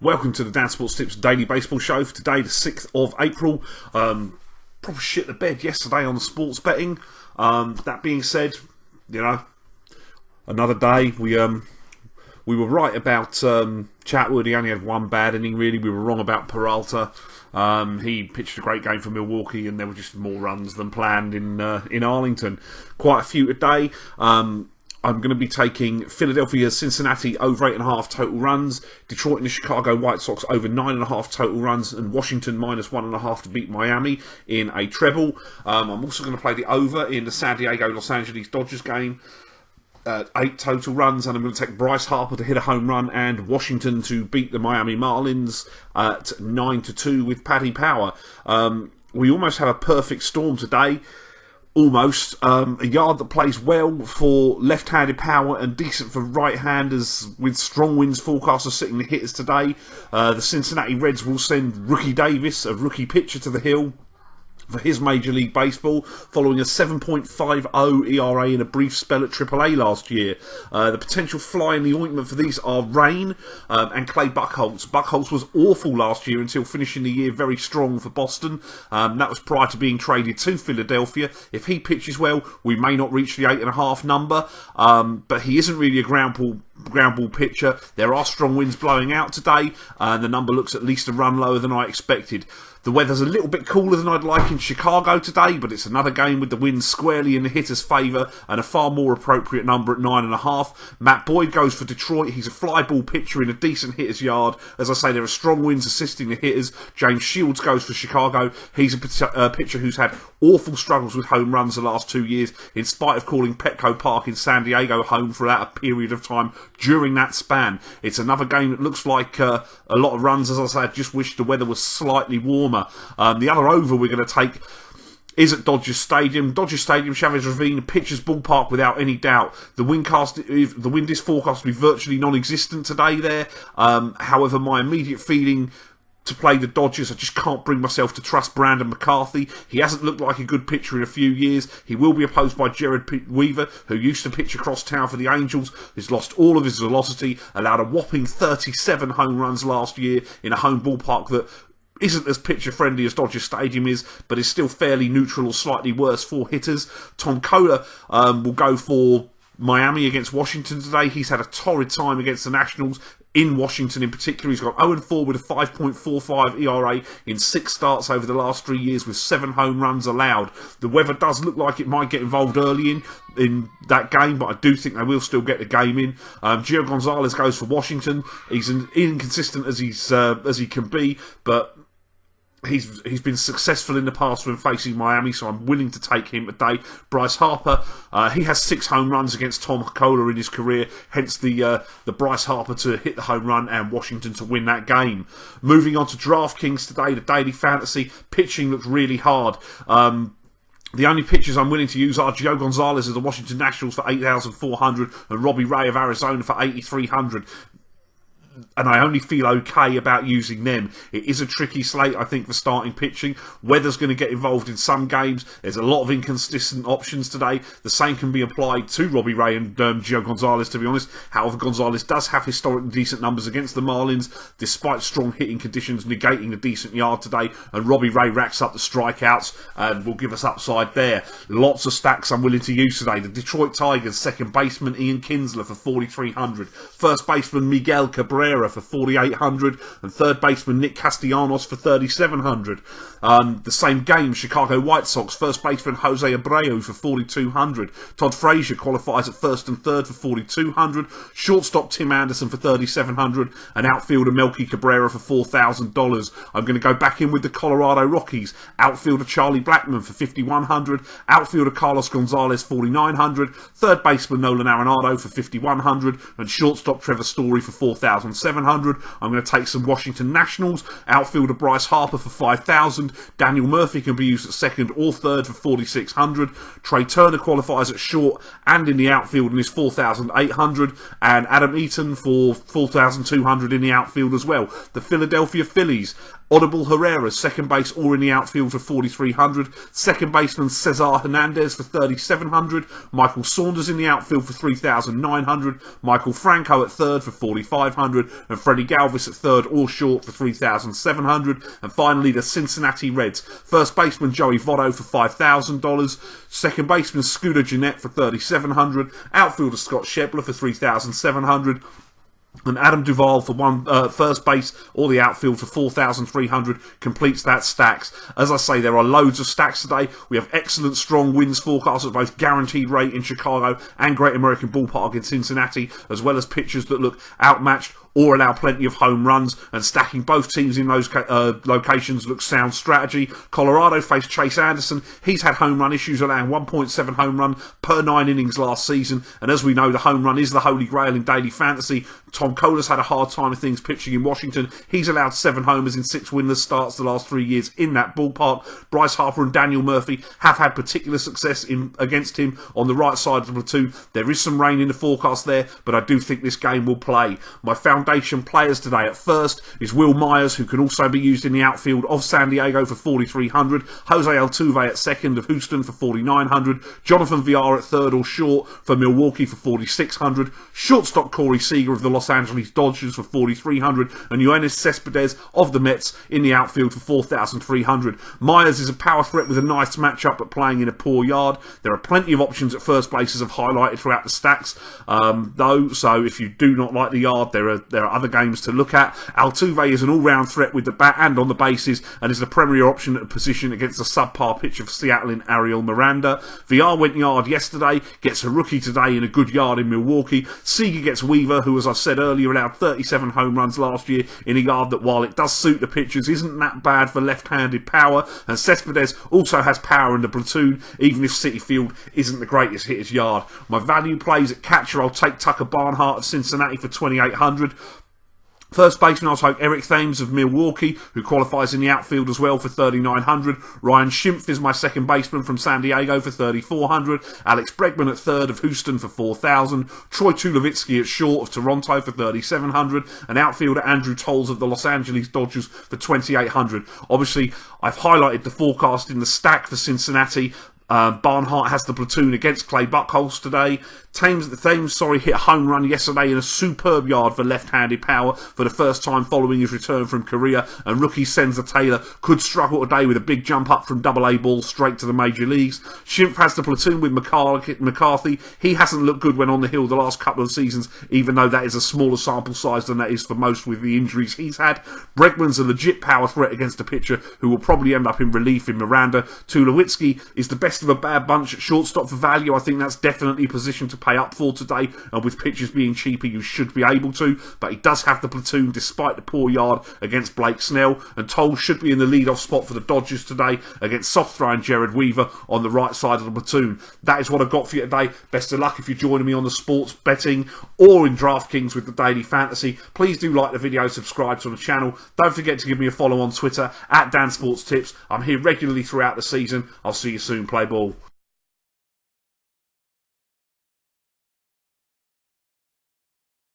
Welcome to the Dansports.tips Daily Baseball Show for today, the 6th of April. Proper shit the bed yesterday on the sports betting. That being said, another day. We were right about Chatwood. He only had one bad inning, really. We were wrong about Peralta. He pitched a great game for Milwaukee, and there were just more runs than planned in Arlington. Quite a few today. I'm going to be taking Philadelphia, Cincinnati over 8.5 total runs, Detroit and the Chicago White Sox over 9.5 total runs, and Washington minus 1.5 to beat Miami in a treble. I'm also going to play the over in the San Diego Los Angeles Dodgers game. 8 total runs, and I'm going to take Bryce Harper to hit a home run and Washington to beat the Miami Marlins at 9-2 with Paddy Power. We almost have a perfect storm today. Almost. A yard that plays well for left-handed power and decent for right-handers, with strong winds forecasters sitting the hitters today. The Cincinnati Reds will send Rookie Davis, a rookie pitcher, to the hill for his Major League Baseball, following a 7.50 ERA in a brief spell at AAA last year. The potential fly in the ointment for these are rain and Clay Buchholz. Buchholz was awful last year until finishing the year very strong for Boston. That was prior to being traded to Philadelphia. If he pitches well, we may not reach the 8.5 number, but he isn't really a ground ball pitcher. There are strong winds blowing out today, and the number looks at least a run lower than I expected. The weather's a little bit cooler than I'd like in Chicago today, but it's another game with the wind squarely in the hitter's favour and a far more appropriate number at 9.5. Matt Boyd goes for Detroit. He's a fly ball pitcher in a decent hitter's yard. As I say, there are strong winds assisting the hitters. James Shields goes for Chicago. He's a pitcher who's had awful struggles with home runs the last 2 years, in spite of calling Petco Park in San Diego home for a period of time during that span. It's another game that looks like a lot of runs. As I say, I just wish the weather was slightly warmer. The other over we're going to take is at Dodger Stadium. Dodger Stadium, Chavez Ravine, pitcher's ballpark without any doubt. The wind is forecast to be virtually non-existent today there. However, my immediate feeling to play the Dodgers, I just can't bring myself to trust Brandon McCarthy. He hasn't looked like a good pitcher in a few years. He will be opposed by Jared Weaver, who used to pitch across town for the Angels. He's lost all of his velocity, allowed a whopping 37 home runs last year in a home ballpark that isn't as pitcher-friendly as Dodger Stadium is, but is still fairly neutral or slightly worse for hitters. Tom Kohler will go for Miami against Washington today. He's had a torrid time against the Nationals. In Washington in particular, he's got 0-4 with a 5.45 ERA in 6 starts over the last 3 years with 7 home runs allowed. The weather does look like it might get involved early in that game, but I do think they will still get the game in. Gio Gonzalez goes for Washington. He's inconsistent as he can be, but he's been successful in the past when facing Miami, so I'm willing to take him today. Bryce Harper, he has 6 home runs against Tom Kohler in his career, hence the Bryce Harper to hit the home run and Washington to win that game. Moving on to DraftKings today, the daily fantasy pitching looks really hard. The only pitchers I'm willing to use are Gio Gonzalez of the Washington Nationals for 8,400 and Robbie Ray of Arizona for 8,300. And I only feel okay about using them. It is a tricky slate, I think, for starting pitching. Weather's going to get involved in some games. There's a lot of inconsistent options today. The same can be applied to Robbie Ray and Gio Gonzalez, to be honest. However, Gonzalez does have historically decent numbers against the Marlins, despite strong hitting conditions negating a decent yard today. And Robbie Ray racks up the strikeouts and will give us upside there. Lots of stacks I'm willing to use today. The Detroit Tigers, second baseman Ian Kinsler for 4,300. First baseman Miguel Cabrera for 4,800 and third baseman Nick Castellanos for 3,700. The same game, Chicago White Sox, first baseman Jose Abreu for 4,200. Todd Frazier qualifies at first and third for 4,200. Shortstop Tim Anderson for 3,700 and outfielder Melky Cabrera for $4,000. I'm going to go back in with the Colorado Rockies. Outfielder Charlie Blackmon for 5,100. Outfielder Carlos Gonzalez 4,900. Third baseman Nolan Arenado for 5,100 and shortstop Trevor Story for 4,700. I'm going to take some Washington Nationals. Outfielder Bryce Harper for 5,000. Daniel Murphy can be used at second or third for 4,600. Trey Turner qualifies at short and in the outfield and is 4,800. And Adam Eaton for 4,200 in the outfield as well. The Philadelphia Phillies, Audible Herrera, second base or in the outfield for 4,300. Second baseman Cesar Hernandez for 3,700. Michael Saunders in the outfield for 3,900. Michael Franco at third for 4,500. And Freddie Galvis at third or short for 3,700. And finally, the Cincinnati Reds. First baseman Joey Votto for $5,000. Second baseman Scooter Gennett for 3,700. Outfielder Scott Schebler for 3,700. And Adam Duvall for first base or the outfield for 4,300 completes that stacks. As I say, there are loads of stacks today. We have excellent strong wins forecasts at both guaranteed rate in Chicago and Great American Ballpark in Cincinnati, as well as pitchers that look outmatched or allow plenty of home runs, and stacking both teams in those locations looks sound strategy. Colorado faced Chase Anderson. He's had home run issues, allowing 1.7 home run per 9 innings last season, and as we know, the home run is the holy grail in daily fantasy. Tom Kohler's had a hard time of things pitching in Washington. He's allowed 7 homers in 6 winless starts the last 3 years in that ballpark. Bryce Harper and Daniel Murphy have had particular success against him on the right side of the platoon. There is some rain in the forecast there, but I do think this game will play. My foundation players today at first is Will Myers, who can also be used in the outfield of San Diego for 4,300. Jose Altuve at second of Houston for 4,900. Jonathan Villar at third or short for Milwaukee for 4,600. Shortstop Corey Seager of the Los Angeles Dodgers for 4,300. And Yoenis Cespedes of the Mets in the outfield for 4,300. Myers is a power threat with a nice matchup, but playing in a poor yard. There are plenty of options at first base, as I've highlighted throughout the stacks, though. So if you do not like the yard, there are other games to look at. Altuve is an all-round threat with the bat and on the bases, and is the premier option at a position against a subpar pitcher for Seattle in Ariel Miranda. Villar went yard yesterday, gets a rookie today in a good yard in Milwaukee. Seager gets Weaver, who, as I said earlier, allowed 37 home runs last year in a yard that, while it does suit the pitchers, isn't that bad for left-handed power. And Cespedes also has power in the platoon, even if Citi Field isn't the greatest hitter's yard. My value plays at catcher, I'll take Tucker Barnhart of Cincinnati for 2,800. First baseman, I'll take Eric Thames of Milwaukee, who qualifies in the outfield as well for 3,900. Ryan Schimpf is my second baseman from San Diego for 3,400. Alex Bregman at third of Houston for 4,000. Troy Tulowitzki at short of Toronto for 3,700. And outfielder Andrew Tolles of the Los Angeles Dodgers for 2,800. Obviously, I've highlighted the forecast in the stack for Cincinnati. Barnhart has the platoon against Clay Buchholz today. Thames hit a home run yesterday in a superb yard for left-handed power for the first time following his return from Korea. And rookie Senza Taylor could struggle today with a big jump up from AA ball straight to the major leagues. Schimpf has the platoon with McCarthy. He hasn't looked good when on the hill the last couple of seasons, even though that is a smaller sample size than that is for most with the injuries he's had. Bregman's a legit power threat against a pitcher who will probably end up in relief in Miranda. Tulowitzki is the best of a bad bunch at shortstop for value. I think that's definitely a position to pay up for today, and with pitchers being cheaper, you should be able to. But he does have the platoon despite the poor yard against Blake Snell, and Tolles should be in the leadoff spot for the Dodgers today against soft throwing Jared Weaver on the right side of the platoon. That is what I've got for you today. Best of luck if you're joining me on the sports betting or in DraftKings with the daily fantasy. Please do like the video, subscribe to the channel. Don't forget to give me a follow on Twitter at Dansports.tips. I'm here regularly throughout the season. I'll see you soon. Play ball.